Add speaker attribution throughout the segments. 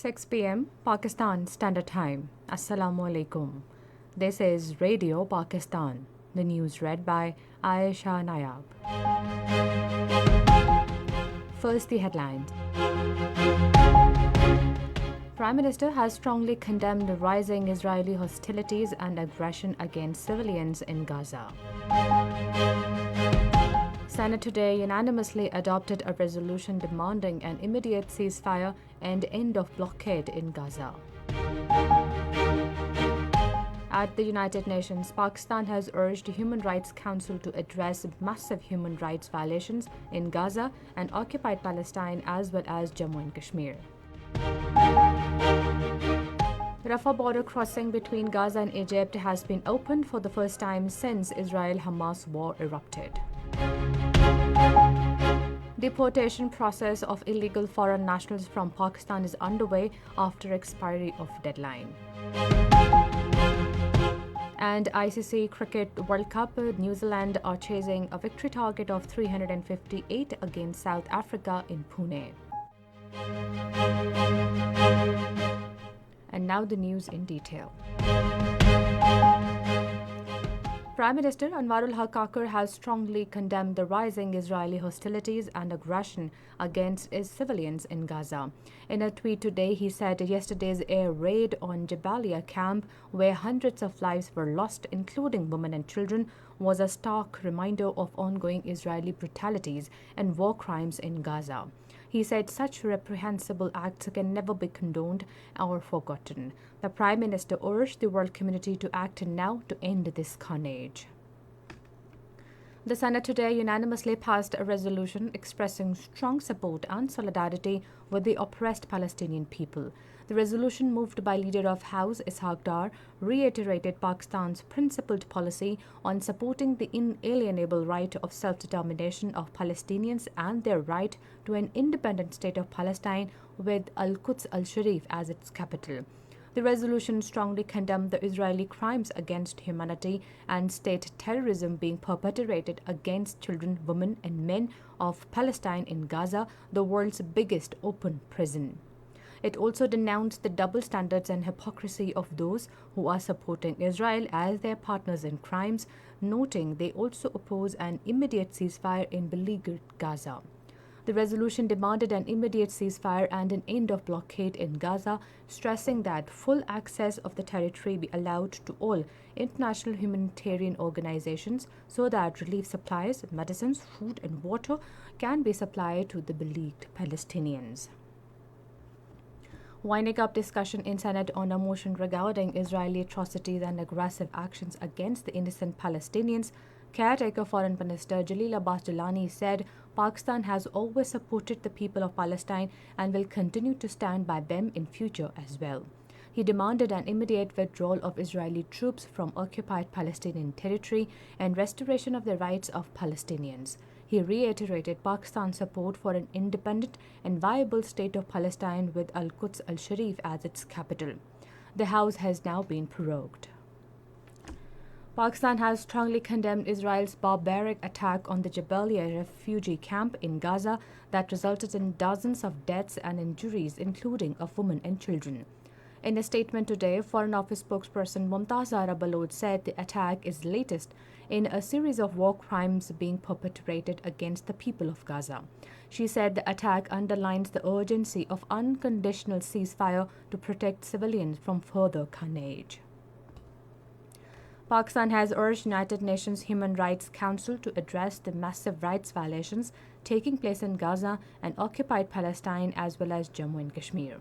Speaker 1: Six p.m. Pakistan Standard Time. Assalamu alaikum. This is Radio Pakistan. The news read by Aisha Nayab. First, the headlines. Prime Minister has strongly condemned rising Israeli hostilities and aggression against civilians in Gaza. Senate today unanimously adopted a resolution demanding an immediate ceasefire and end of blockade in Gaza. At the United Nations, Pakistan has urged the Human Rights Council to address massive human rights violations in Gaza and occupied Palestine as well as Jammu and Kashmir. Rafah border crossing between Gaza and Egypt has been opened for the first time since Israel-Hamas war erupted. Deportation process of illegal foreign nationals from Pakistan is underway after expiry of deadline. And ICC Cricket World Cup, New Zealand are chasing a victory target of 358 against South Africa in Pune. And now the news in detail. Prime Minister Anwarul Haq Kakar has strongly condemned the rising Israeli hostilities and aggression against civilians in Gaza. In a tweet today, he said yesterday's air raid on Jabalia camp, where hundreds of lives were lost, including women and children, was a stark reminder of ongoing Israeli brutalities and war crimes in Gaza. He said such reprehensible acts can never be condoned or forgotten. The Prime Minister urged the world community to act now to end this carnage. The Senate today unanimously passed a resolution expressing strong support and solidarity with the oppressed Palestinian people. The resolution, moved by Leader of House Ishaq Dar, reiterated Pakistan's principled policy on supporting the inalienable right of self-determination of Palestinians and their right to an independent state of Palestine with Al-Quds al-Sharif as its capital. The resolution strongly condemned the Israeli crimes against humanity and state terrorism being perpetrated against children, women, and men of Palestine in Gaza, the world's biggest open prison. It also denounced the double standards and hypocrisy of those who are supporting Israel as their partners in crimes, noting they also oppose an immediate ceasefire in beleaguered Gaza. The resolution demanded an immediate ceasefire and an end of blockade in Gaza, stressing that full access of the territory be allowed to all international humanitarian organizations so that relief supplies, medicines, food, and water can be supplied to the beleaguered Palestinians. Winding up discussion in Senate on a motion regarding Israeli atrocities and aggressive actions against the innocent Palestinians, Caretaker Foreign Minister Jalil Abbas Jalani said Pakistan has always supported the people of Palestine and will continue to stand by them in future as well. He demanded an immediate withdrawal of Israeli troops from occupied Palestinian territory and restoration of the rights of Palestinians. He reiterated Pakistan's support for an independent and viable state of Palestine with Al-Quds al-Sharif as its capital. The House has now been prorogued. Pakistan has strongly condemned Israel's barbaric attack on the Jabalia refugee camp in Gaza that resulted in dozens of deaths and injuries, including of women and children. In a statement today, Foreign Office spokesperson Mumtaz Zahra Baloch said the attack is latest in a series of war crimes being perpetrated against the people of Gaza. She said the attack underlines the urgency of unconditional ceasefire to protect civilians from further carnage. Pakistan has urged United Nations Human Rights Council to address the massive rights violations taking place in Gaza and occupied Palestine as well as Jammu and Kashmir.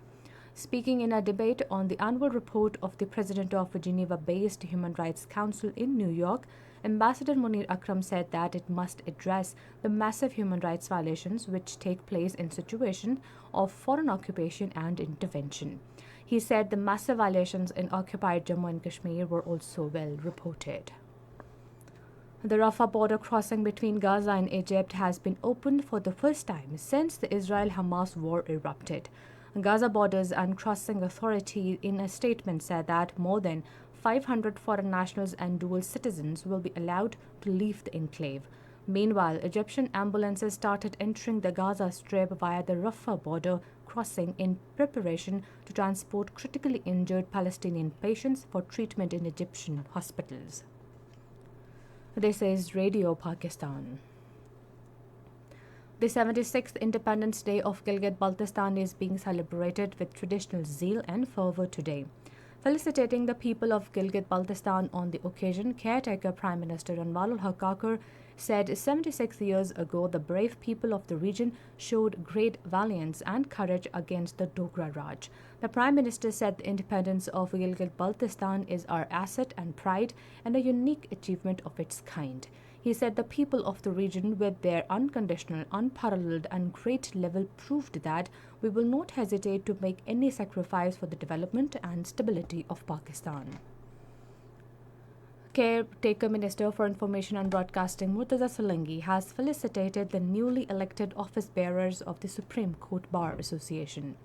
Speaker 1: Speaking in a debate on the annual report of the President of the Geneva-based Human Rights Council in New York, Ambassador Munir Akram said that it must address the massive human rights violations which take place in situations of foreign occupation and intervention. He said the massive violations in occupied Jammu and Kashmir were also well reported. The Rafah border crossing between Gaza and Egypt has been opened for the first time since the Israel-Hamas war erupted. Gaza Borders and Crossing Authority in a statement said that more than 500 foreign nationals and dual citizens will be allowed to leave the enclave. Meanwhile, Egyptian ambulances started entering the Gaza Strip via the Rafah border crossing in preparation to transport critically injured Palestinian patients for treatment in Egyptian hospitals. This is Radio Pakistan. The 76th Independence Day of Gilgit-Baltistan is being celebrated with traditional zeal and fervor today. Felicitating the people of Gilgit-Baltistan on the occasion, caretaker Prime Minister Anwarul Haq Kakar said 76 years ago the brave people of the region showed great valiance and courage against the Dogra Raj. The Prime Minister said the independence of Gilgit-Baltistan is our asset and pride and a unique achievement of its kind. He said the people of the region, with their unconditional, unparalleled and great level, proved that we will not hesitate to make any sacrifice for the development and stability of Pakistan. Caretaker Minister for Information and Broadcasting Murtaza Solanki has felicitated the newly elected office bearers of the Supreme Court Bar Association.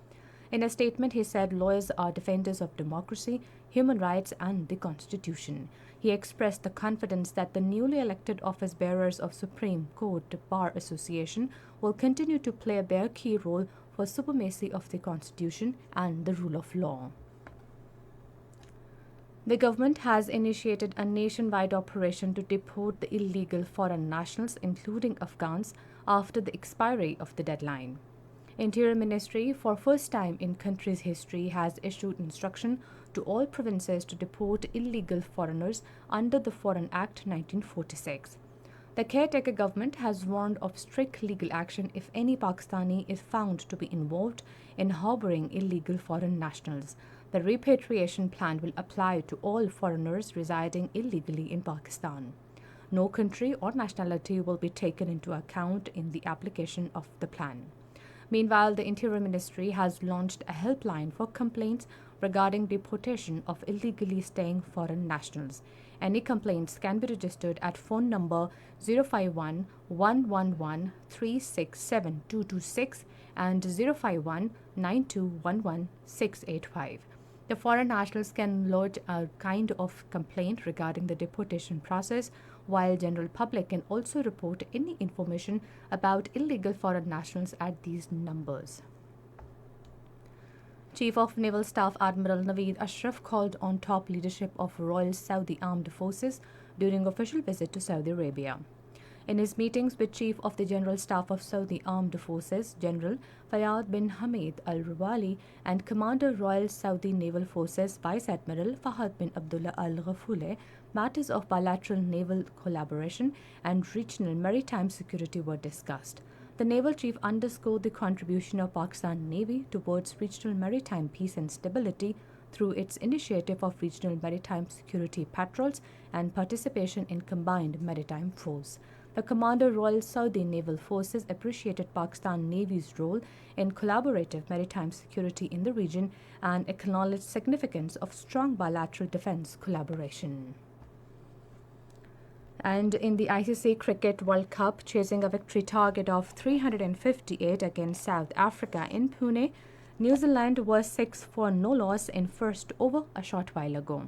Speaker 1: In a statement, he said lawyers are defenders of democracy, human rights and the Constitution. He expressed the confidence that the newly elected office bearers of Supreme Court Bar Association will continue to play their key role for supremacy of the Constitution and the rule of law. The government has initiated a nationwide operation to deport the illegal foreign nationals, including Afghans, after the expiry of the deadline. Interior Ministry, for first time in country's history, has issued instruction to all provinces to deport illegal foreigners under the Foreign Act 1946. The caretaker government has warned of strict legal action if any Pakistani is found to be involved in harboring illegal foreign nationals. The repatriation plan will apply to all foreigners residing illegally in Pakistan. No country or nationality will be taken into account in the application of the plan. Meanwhile, the Interior Ministry has launched a helpline for complaints regarding deportation of illegally staying foreign nationals. Any complaints can be registered at phone number 051 111 367 226 and 051 9211 685. The foreign nationals can lodge a kind of complaint regarding the deportation process, while general public can also report any information about illegal foreign nationals at these numbers. Chief of Naval Staff Admiral Naveed Ashraf called on top leadership of Royal Saudi Armed Forces during official visit to Saudi Arabia. In his meetings with Chief of the General Staff of Saudi Armed Forces, General Fayyad bin Hamid al-Rawali, and Commander Royal Saudi Naval Forces Vice Admiral Fahad bin Abdullah al-Ghafule, matters of bilateral naval collaboration and regional maritime security were discussed. The naval chief underscored the contribution of Pakistan Navy towards regional maritime peace and stability through its initiative of regional maritime security patrols and participation in combined maritime force. The Commander Royal Saudi Naval Forces appreciated Pakistan Navy's role in collaborative maritime security in the region and acknowledged significance of strong bilateral defense collaboration. And in the ICC Cricket World Cup, chasing a victory target of 358 against South Africa in Pune, New Zealand was 6 for no loss in first over a short while ago.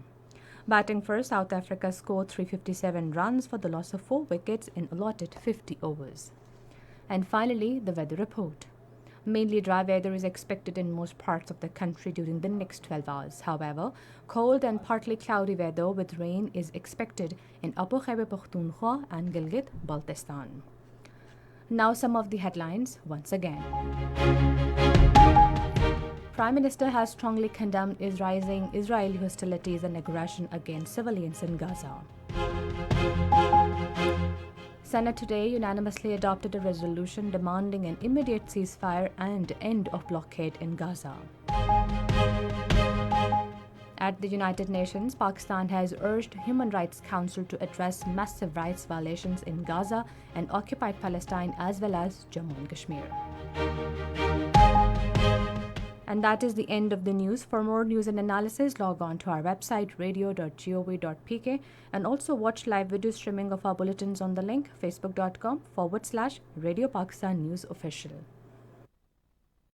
Speaker 1: Batting first, South Africa scored 357 runs for the loss of 4 wickets in allotted 50 overs. And finally, the weather report. Mainly dry weather is expected in most parts of the country during the next 12 hours. However, cold and partly cloudy weather with rain is expected in Upper Khyber Pakhtunkhwa and Gilgit-Baltistan. Now some of the headlines once again. Prime Minister has strongly condemned rising Israeli hostilities and aggression against civilians in Gaza. Senate today unanimously adopted a resolution demanding an immediate ceasefire and end of blockade in Gaza. At the United Nations, Pakistan has urged Human Rights Council to address massive rights violations in Gaza and occupied Palestine as well as Jammu and Kashmir. And And that is the end of the news. For more news and analysis, log on to our website radio.gov.pk and also watch live video streaming of our bulletins on the link facebook.com/Radio Pakistan News Official.